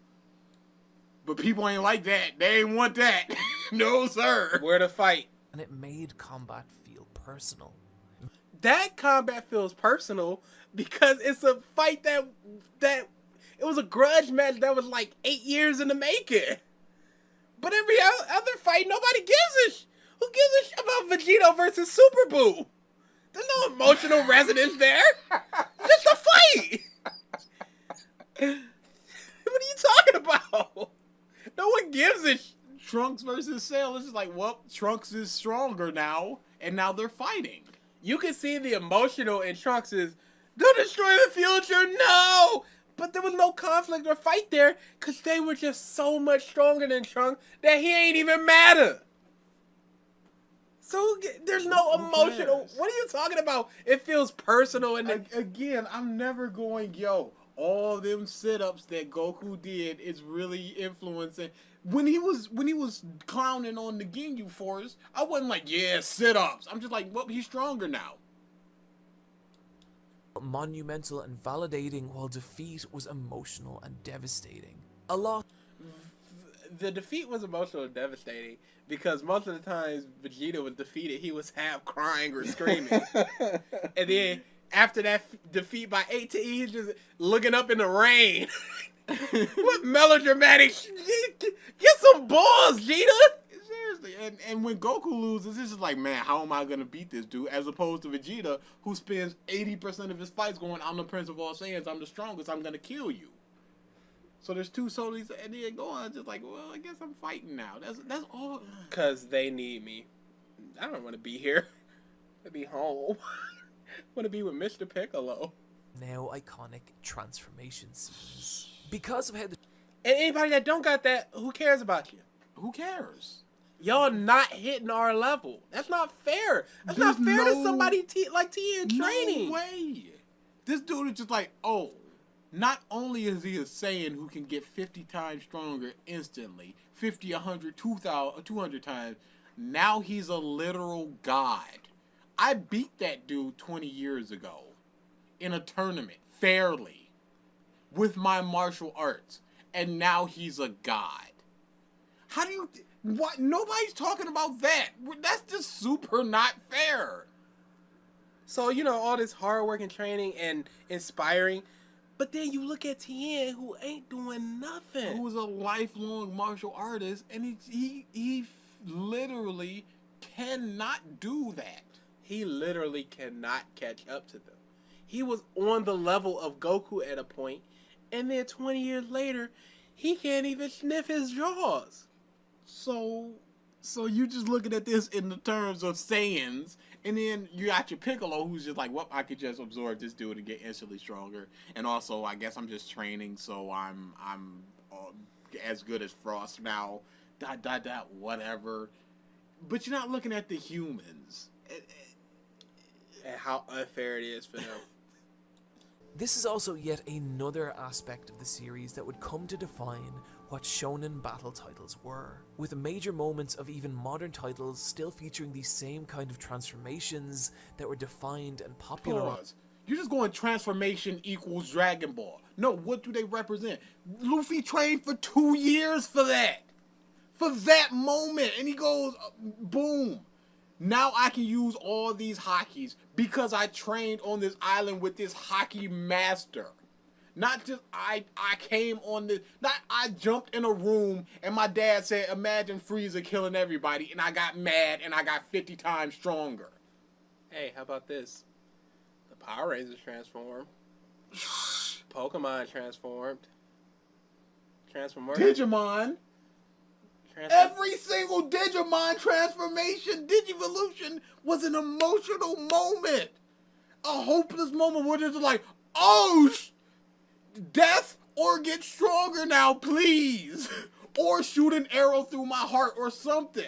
But people ain't like that. They ain't want that. No, sir. Where to fight. And it made combat feel personal. That combat feels personal because it's a fight that it was a grudge match that was like 8 years in the making. But every other fight, nobody gives a who gives a shit about Vegeta versus Super Buu? There's no emotional resonance there. Just a fight. What are you talking about? No one gives a Trunks versus Cell is just like, well, Trunks is stronger now, and now they're fighting. You can see the emotional in Trunks is, don't destroy the future, no! But there was no conflict or fight there, because they were just so much stronger than Trunks that he ain't even matter. So there's no emotional. What are you talking about? It feels personal. And again, I'm never going, all them sit-ups that Goku did is really influencing. When he was clowning on the Ginyu Force, I wasn't like, yeah, sit-ups. I'm just like, well, he's stronger now. Monumental and validating, while defeat was emotional and devastating. A lot. The defeat was emotional and devastating because most of the times Vegeta was defeated, he was half crying or screaming. And then after that defeat by 18, he's just looking up in the rain. What melodramatic get some balls, Vegeta! Seriously, and when Goku loses, it's just like, man, how am I gonna beat this dude? As opposed to Vegeta, who spends 80% of his fights going, I'm the Prince of All Saiyans, I'm the strongest, I'm gonna kill you. So there's two Solis, and then Gohan's just like, well, I guess I'm fighting now. That's all. Cause they need me. I don't want to be here. I want to be home. I want to be with Mr. Piccolo. Now iconic transformation scenes. Because of how the... And anybody that don't got that, who cares about you? Who cares? Y'all not hitting our level. That's not fair. That's not fair to somebody like T in training. No way. This dude is just like, oh, not only is he a Saiyan who can get 50 times stronger instantly, 50, 100, 200 times, now he's a literal god. I beat that dude 20 years ago in a tournament, fairly, with my martial arts, and now he's a god. How do you... What? Nobody's talking about that. That's just super not fair. So, all this hard work and training and inspiring, but then you look at Tien, who ain't doing nothing. Who's a lifelong martial artist, and he literally cannot do that. He literally cannot catch up to them. He was on the level of Goku at a point, and then 20 years later, he can't even sniff his jaws. So you just looking at this in the terms of Saiyans, and then you got your Piccolo who's just like, well, I could just absorb this dude and get instantly stronger, and also I guess I'm just training, so I'm as good as Frost now. Whatever. But you're not looking at the humans and how unfair it is for them. This is also yet another aspect of the series that would come to define what shonen battle titles were, with major moments of even modern titles still featuring these same kind of transformations that were defined and popularized. You're just going transformation equals Dragon Ball. No, what do they represent? Luffy trained for 2 years for that. For that moment. And he goes, boom. Now I can use all these hokis because I trained on this island with this hockey master. Not just I came on this, not I jumped in a room and my dad said, imagine Frieza killing everybody, and I got mad and I got 50 times stronger. Hey, how about this? The Power Rangers transformed. Pokemon transformed. Digimon. Every single Digimon transformation, Digivolution, was an emotional moment. A hopeless moment where they're just like, oh, death? Or get stronger now, please. Or shoot an arrow through my heart or something.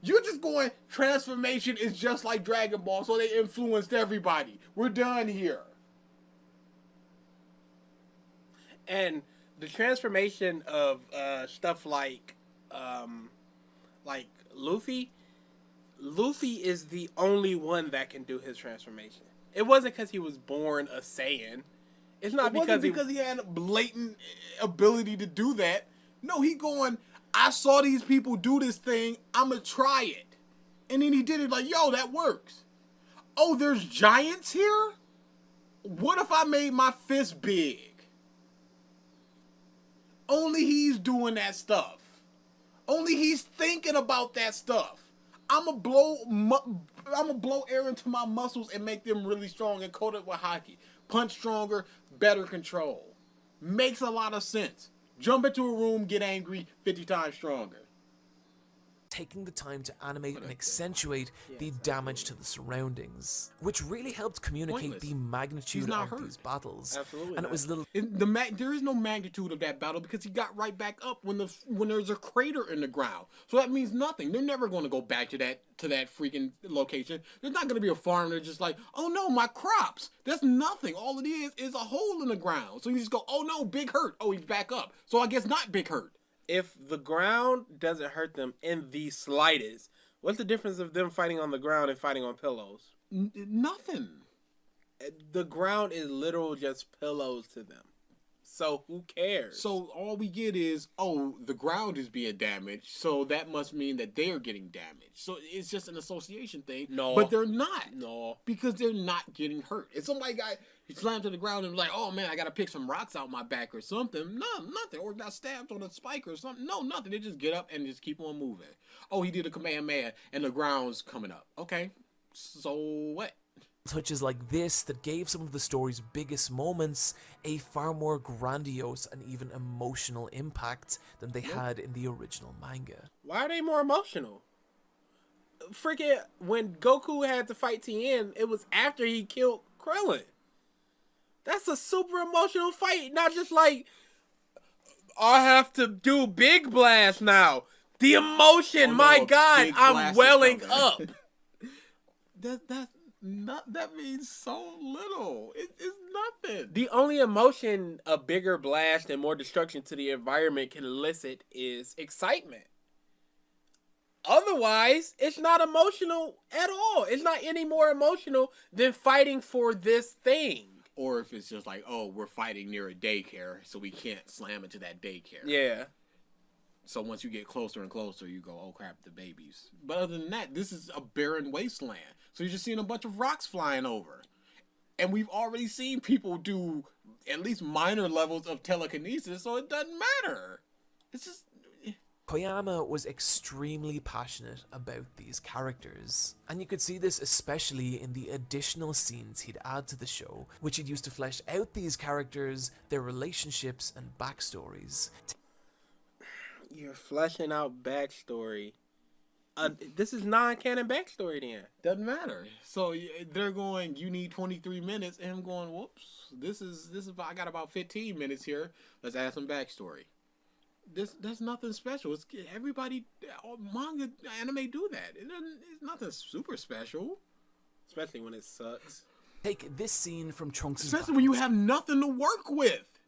You're just going, transformation is just like Dragon Ball, so they influenced everybody. We're done here. And the transformation of stuff like Luffy is the only one that can do his transformation. It wasn't because he was born a Saiyan. It's not because he had a blatant ability to do that. No, he going, I saw these people do this thing, I'ma try it. And then he did it like, yo, that works. Oh, there's giants here? What if I made my fist big? Only he's doing that stuff. Only he's thinking about that stuff. I'ma blow air into my muscles and make them really strong and coat it with hockey. Punch stronger, better control. Makes a lot of sense. Jump into a room, get angry, 50 times stronger. Taking the time to animate and accentuate the damage to the surroundings, which really helped communicate the magnitude of these battles. Absolutely. And it was little. There is no magnitude of that battle because he got right back up when there's a crater in the ground. So that means nothing. They're never going to go back to that freaking location. There's not going to be a farmer just like, oh no, my crops. That's nothing. All it is a hole in the ground. So you just go, oh no, big hurt. Oh, he's back up. So I guess not big hurt. If the ground doesn't hurt them in the slightest, what's the difference of them fighting on the ground and fighting on pillows? Nothing. The ground is literal just pillows to them. So who cares? So all we get is, oh, the ground is being damaged, so that must mean that they're getting damaged. So it's just an association thing. No. But they're not. No. Because they're not getting hurt. If somebody he slammed to the ground and was like, oh man, I gotta pick some rocks out my back or something. No, nothing. Or got stabbed on a spike or something. No, nothing. They just get up and just keep on moving. Oh, he did a Kamehameha and the ground's coming up. Okay. So what? Touches like this that gave some of the story's biggest moments a far more grandiose and even emotional impact than they had in the original manga. Why are they more emotional? Freaking when Goku had to fight Tien, it was after he killed Krillin. That's a super emotional fight, not just like I have to do Big Blast now. The emotion, my God, I'm welling up. That means so little. It's nothing. The only emotion a bigger blast and more destruction to the environment can elicit is excitement. Otherwise, it's not emotional at all. It's not any more emotional than fighting for this thing. Or if it's just like, oh, we're fighting near a daycare, so we can't slam into that daycare. Yeah. So once you get closer and closer, you go, oh crap, the babies. But other than that, this is a barren wasteland. So you're just seeing a bunch of rocks flying over. And we've already seen people do at least minor levels of telekinesis, so it doesn't matter. It's just... Koyama was extremely passionate about these characters, and you could see this especially in the additional scenes he'd add to the show, which he'd use to flesh out these characters, their relationships and backstories. You're fleshing out backstory. This is non-canon backstory then. Doesn't matter. So they're going, you need 23 minutes, and I'm going, whoops, this is I got about 15 minutes here. Let's add some backstory. That's nothing special. It's everybody, manga, anime do that. It's nothing super special. Especially when it sucks. Take this scene from Trunks' Especially when you have nothing to work with.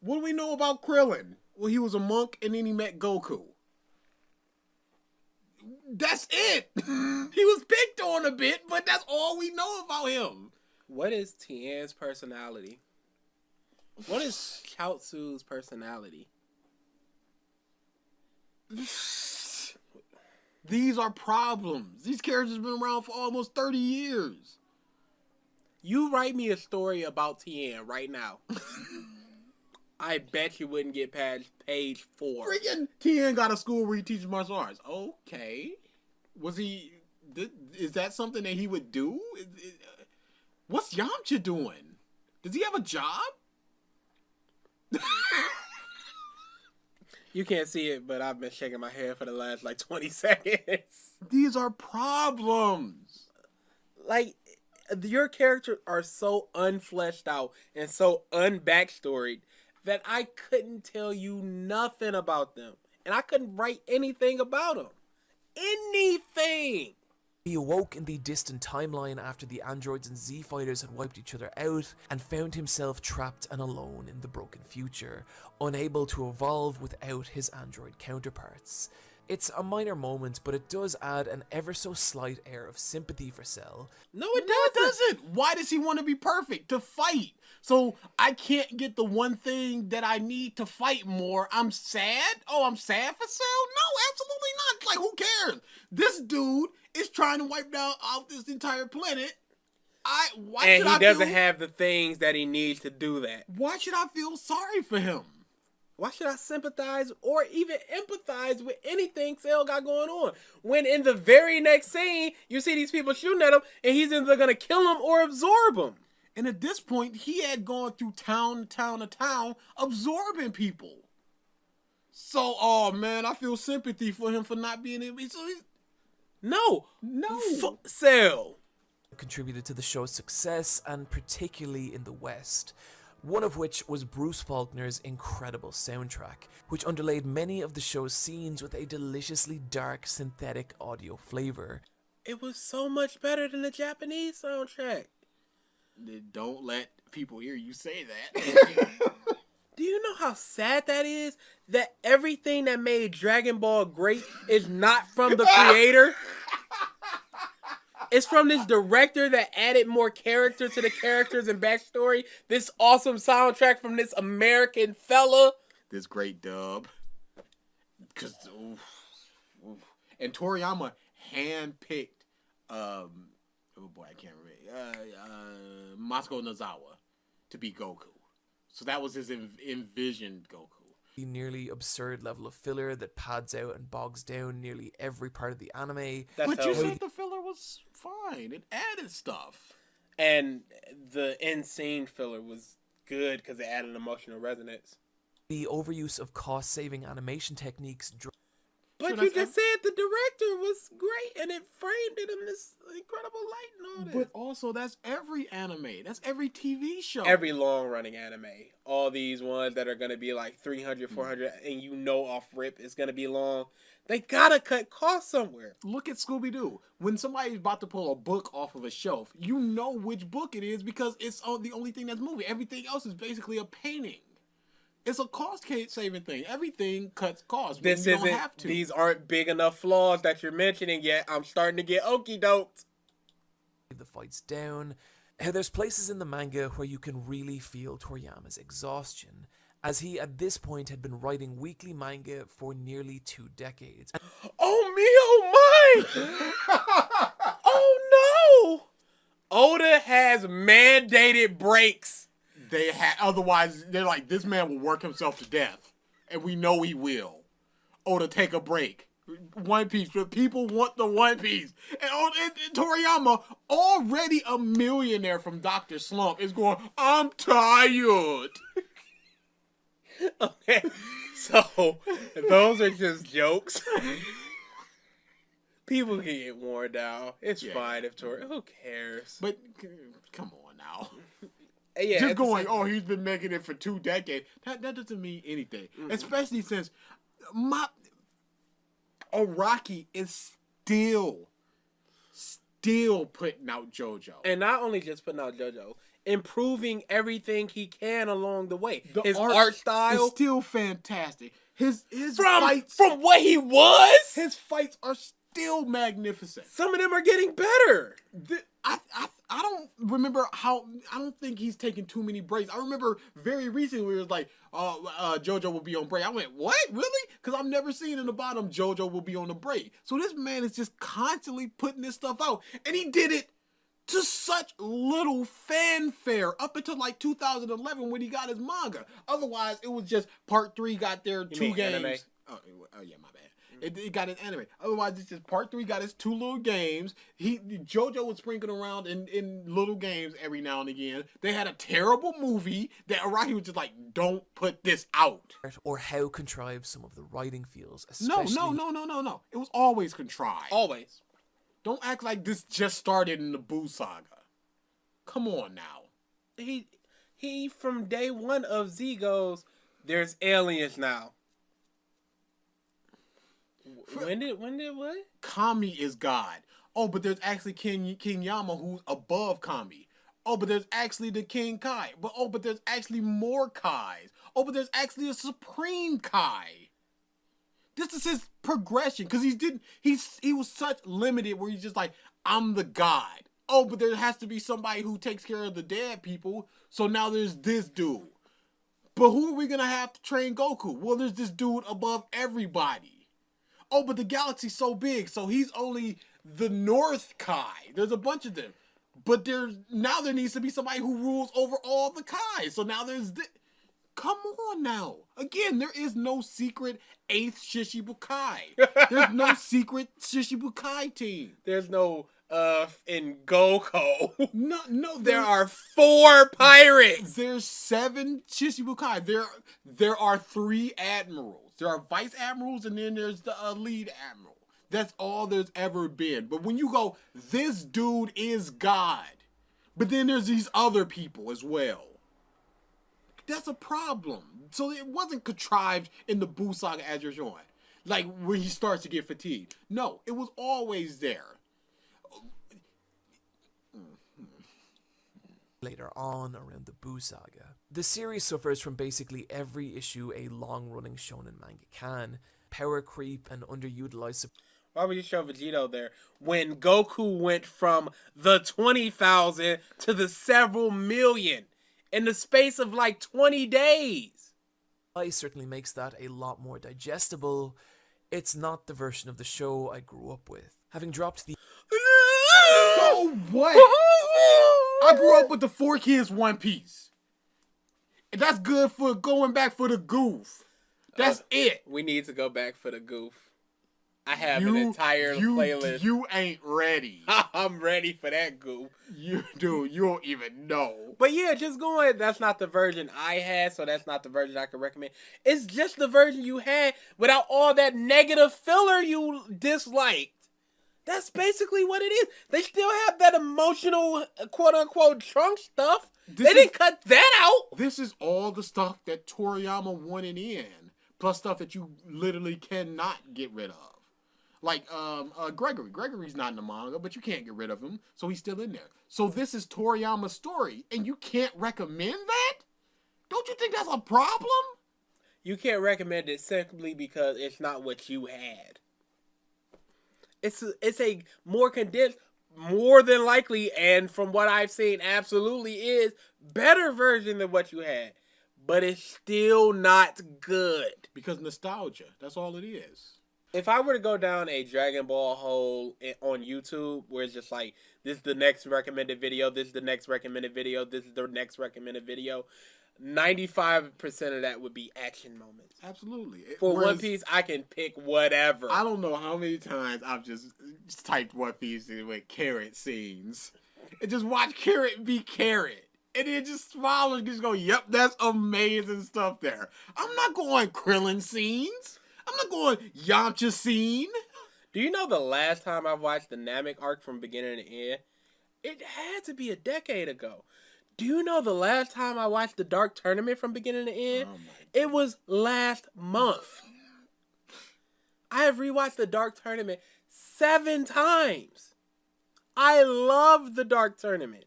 What do we know about Krillin? Well, he was a monk and then he met Goku. That's it. He was picked on a bit, but that's all we know about him. What is Tien's personality? What is Chaozu's personality? These are problems. These characters have been around for almost 30 years. You write me a story about Tien right now. I bet you wouldn't get past page 4. Freaking Tien got a school where he teaches martial arts. Okay. Was he... Is that something that he would do? What's Yamcha doing? Does he have a job? You can't see it, but I've been shaking my head for the last, 20 seconds. These are problems. your characters are so unfleshed out and so unbackstoried that I couldn't tell you nothing about them. And I couldn't write anything about them. Anything! He awoke in the distant timeline after the androids and Z fighters had wiped each other out and found himself trapped and alone in the broken future, unable to evolve without his android counterparts. It's a minor moment, but it does add an ever so slight air of sympathy for Cell. No, it No, doesn't. it doesn't. Why does he want to be perfect? To fight. So I can't get the one thing that I need to fight more. I'm sad? Oh, I'm sad for Cell? No, absolutely not. Like, who cares? This dude is trying to wipe down out this entire planet. And he doesn't have the things that he needs to do that. Why should I feel sorry for him? Why should I sympathize or even empathize with anything Cell got going on? When in the very next scene, you see these people shooting at him, and he's either going to kill him or absorb him. And at this point, he had gone through town to town to town, absorbing people. So, oh man, I feel sympathy for him for not being able. No. No. Cell. Contributed to the show's success, and particularly in the West. One of which was Bruce Faulkner's incredible soundtrack, which underlaid many of the show's scenes with a deliciously dark synthetic audio flavor. It was so much better than the Japanese soundtrack. Don't let people hear you say that. Do you know how sad that is? That everything that made Dragon Ball great is not from the creator? It's from this director that added more character to the characters and backstory. This awesome soundtrack from this American fella. This great dub. And Toriyama handpicked, oh boy, I can't remember, Masako Nozawa to be Goku. So that was his envisioned Goku. The nearly absurd level of filler that pads out and bogs down nearly every part of the anime. But you said the filler was fine. It added stuff. And the insane filler was good because it added emotional resonance. The overuse of cost-saving animation techniques. But you just said the director was great and it framed it in this incredible light and all this. But also, that's every anime. That's every TV show. Every long-running anime. All these ones that are going to be like 300, 400, and you know off rip it's going to be long. They got to cut costs somewhere. Look at Scooby-Doo. When somebody's about to pull a book off of a shelf, you know which book it is because it's the only thing that's moving. Everything else is basically a painting. It's a cost-saving thing. Everything cuts costs. This isn't. Have to. These aren't big enough flaws that you're mentioning yet. I'm starting to get okie doked. The fights down. There's places in the manga where you can really feel Toriyama's exhaustion, as he at this point had been writing weekly manga for nearly 2 decades. Oh me, oh my! Oh no! Oda has mandated breaks. They had, otherwise they're like, this man will work himself to death, and we know he will. Oda, take a break. One Piece, but people want the One Piece. And Toriyama, already a millionaire from Dr. Slump, is going, I'm tired. Okay, so those are just jokes. People can get worn down. It's fine if Toriyama, who cares? But come on now. Yeah, just going, he's been making it for 2 decades. That doesn't mean anything. Mm-hmm. Especially since Araki is still putting out JoJo. And not only just putting out JoJo, improving everything he can along the way. His art style is still fantastic. His fights, from what he was, his fights are still magnificent. Some of them are getting better. I don't remember how. I don't think he's taking too many breaks. I remember very recently it was like, JoJo will be on break. I went, what? Really? Because I've never seen in the bottom JoJo will be on the break. So this man is just constantly putting this stuff out, and he did it to such little fanfare up until like 2011 when he got his manga. Otherwise, it was just part 3 got their 2 games. Anime? Oh yeah, my bad. It got an anime. Otherwise, it's just part 3 got his 2 little games. JoJo was sprinkling around in little games every now and again. They had a terrible movie that Araki was just like, don't put this out. Or how contrived some of the writing feels. No. It was always contrived. Always. Don't act like this just started in the Buu Saga. Come on now. He from day one of Z goes, there's aliens now. When did what? Kami is God. Oh, but there's actually King Yama who's above Kami. Oh, but there's actually the King Kai. But there's actually more Kais. Oh, but there's actually a Supreme Kai. This is his progression because he was such limited where he's just like, I'm the God. Oh, but there has to be somebody who takes care of the dead people. So now there's this dude. But who are we gonna have to train Goku? Well, there's this dude above everybody. Oh, but the galaxy's so big, so he's only the North Kai. There's a bunch of them. But there needs to be somebody who rules over all the Kais. So now there's this. Come on now. Again, there is no secret 8th Shichibukai. There's no secret Shichibukai team. There's no in Goku. No, there are 4 pirates. There's 7 Shichibukai. There are 3 admirals. There are vice admirals, and then there's the lead admiral. That's all there's ever been. But when you go, this dude is God. But then there's these other people as well. That's a problem. So it wasn't contrived in the Buu Saga as you're showing. Like, where he starts to get fatigued. No, it was always there. Later on, around the Buu Saga, the series suffers from basically every issue a long-running shonen manga can. Power creep and underutilized... Why would you show Vegeta there when Goku went from the 20,000 to the several million in the space of like 20 days? Certainly makes that a lot more digestible. It's not the version of the show I grew up with. Having dropped the... So what? I grew up with the 4 Kids One Piece. And that's good for going back for the goof. That's it. We need to go back for the goof. I have an entire playlist. You ain't ready. I'm ready for that goof. You don't even know. But yeah, just going, that's not the version I had, so that's not the version I can recommend. It's just the version you had without all that negative filler you disliked. That's basically what it is. They still have that emotional, quote-unquote, trunk stuff. They didn't cut that out. This is all the stuff that Toriyama wanted in, plus stuff that you literally cannot get rid of. Like Gregory. Gregory's not in the manga, but you can't get rid of him, so he's still in there. So this is Toriyama's story, and you can't recommend that? Don't you think that's a problem? You can't recommend it simply because it's not what you had. It's a more condensed, more than likely, and from what I've seen, absolutely is better version than what you had. But it's still not good. Because nostalgia. That's all it is. If I were to go down a Dragon Ball hole on YouTube, where it's just like, this is the next recommended video, this is the next recommended video, this is the next recommended video, 95% of that would be action moments. Absolutely. For One Piece, I can pick whatever. I don't know how many times I've just typed One Piece with carrot scenes. And just watch Carrot be Carrot. And then just smile and just go, yep, that's amazing stuff there. I'm not going Krillin scenes. I'm not going Yamcha scene. Do you know the last time I watched the Namek arc from beginning to end? It had to be a decade ago. Do you know the last time I watched the Dark Tournament from beginning to end? It was last month. I have rewatched the Dark Tournament 7 times. I love the Dark Tournament.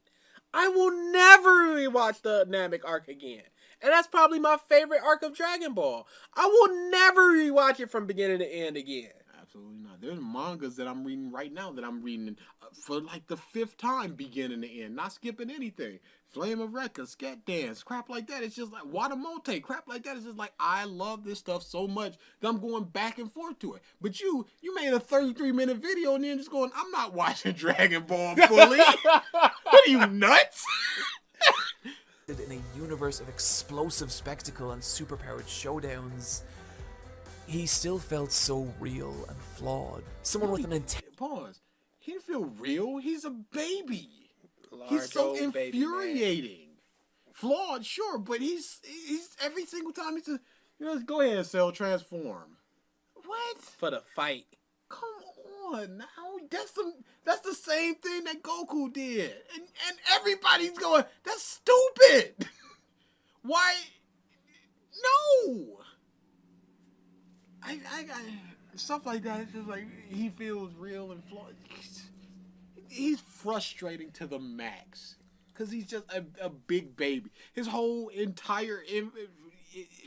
I will never rewatch the Namek arc again. And that's probably my favorite arc of Dragon Ball. I will never rewatch it from beginning to end again. Absolutely not. There's mangas that I'm reading right now that I'm reading for like the 5th time beginning to end. Not skipping anything. Flame of Recca, Scat Dance, crap like that. It's just like Watamote, crap like that. It's just like, I love this stuff so much that I'm going back and forth to it. But you made a 33-minute video and then just going, I'm not watching Dragon Ball fully. What are you, nuts? In a universe of explosive spectacle and superpowered showdowns, he still felt so real and flawed. Someone with an intent. Pause. He didn't feel real. He's a baby. He's so infuriating. Flawed, sure, but he's every single time he's go ahead, Cell, transform. What? For the fight. Come on now. That's the same thing that Goku did. And everybody's going, that's stupid. Why? No. I stuff like that. It's just like he feels real and flawed. He's frustrating to the max because he's just a big baby. His whole entire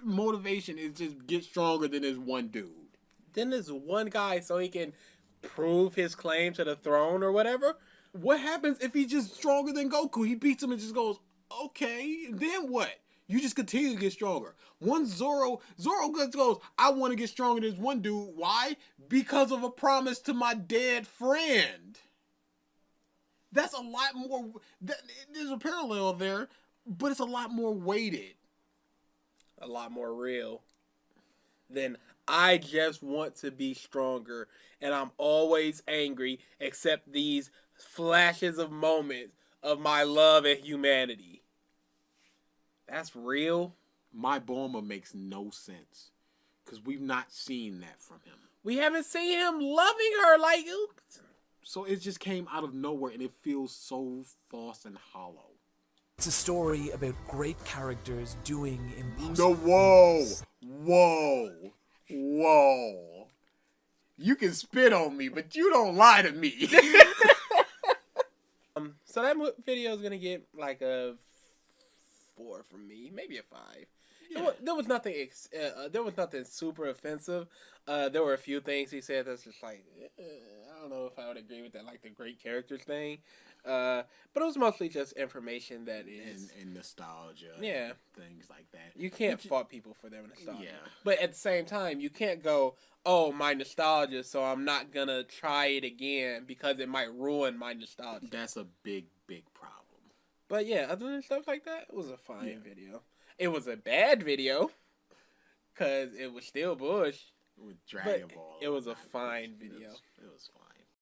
motivation is just get stronger than this one dude. Then there's one guy so he can prove his claim to the throne or whatever. What happens if he's just stronger than Goku? He beats him and just goes, okay, then what? You just continue to get stronger. Once Zoro goes, I want to get stronger than this one dude. Why? Because of a promise to my dead friend. That's a lot more. There's a parallel there, but it's a lot more weighted. A lot more real. Then I just want to be stronger, and I'm always angry, except these flashes of moments of my love and humanity. That's real. My Bulma makes no sense because we've not seen that from him. We haven't seen him loving her like. So it just came out of nowhere, and it feels so false and hollow. It's a story about great characters doing impossible No, things. whoa. You can spit on me, but you don't lie to me. So that video is gonna get like a 4 from me, maybe a 5. Yeah. There was nothing. There was nothing super offensive. There were a few things he said that's just like I don't know if I would agree with that, like the great characters thing. But it was mostly just information that is and nostalgia. Yeah, and things like that. You can't fault people for their nostalgia. Yeah. But at the same time, you can't go, oh, my nostalgia, so I'm not gonna try it again because it might ruin my nostalgia. That's a big problem. But yeah, other than stuff like that, it was a fine video. It was a bad video because it was still Bush. With Dragon Ball. It was a fine video. It was fine.